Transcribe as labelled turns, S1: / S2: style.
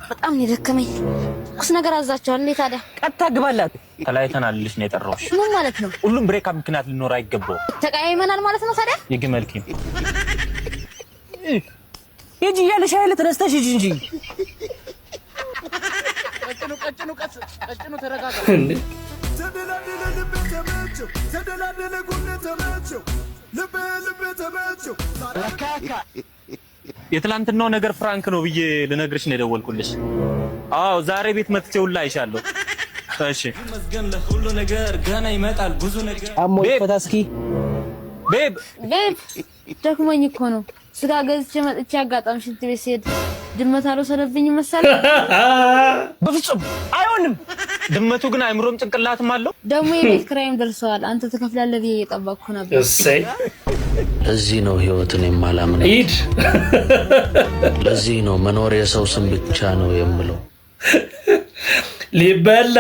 S1: በጣም የደከመኝ ቁስ ነገር አዛቸዋል። እንዴ ታዲያ
S2: ቀጥታ ግባላት። ተለያይተናልሽ ነው የጠራሁሽ።
S1: ምን ማለት ነው?
S2: ሁሉም ብሬክ አፕ ምክንያት ሊኖር አይገባው።
S1: ተቀያይመናል ማለት ነው ታዲያ?
S2: የግመል ኪም ሂጂ እያለሽ አይደል? ተነስተሽ ሂጂ እንጂ ቀጭኑ ተረጋጋ እንዴ። የትላንትናው ነገር ፍራንክ ነው ብዬ ልነግርሽ ነው የደወልኩልሽ። አዎ ዛሬ ቤት መጥቼ ሁላ አይሻለሁ። እሺ መስገን ለሁሉ ነገር ገና ይመጣል ብዙ ነገር። አሞይ ፈታስኪ ቤብ
S1: ደክሞኝ እኮ ነው ስጋ ገዝቼ መጥቼ አጋጣሚ ሽንት ቤት ሲሄድ ድመት አልወሰደብኝ መሰለኝ።
S2: በፍጹም አይሆንም። ድመቱ ግን አይምሮም ጭንቅላትም አለው።
S1: ደግሞ የቤት ክራይም ደርሰዋል። አንተ ትከፍላለህ ብዬ እየጠበቅኩ ነበር።
S3: እሰይ
S4: ለዚህ ነው ህይወትን የማላምነው።
S3: ሂድ።
S4: ለዚህ ነው መኖር የሰው ስም ብቻ ነው የምለው።
S3: ሊበላ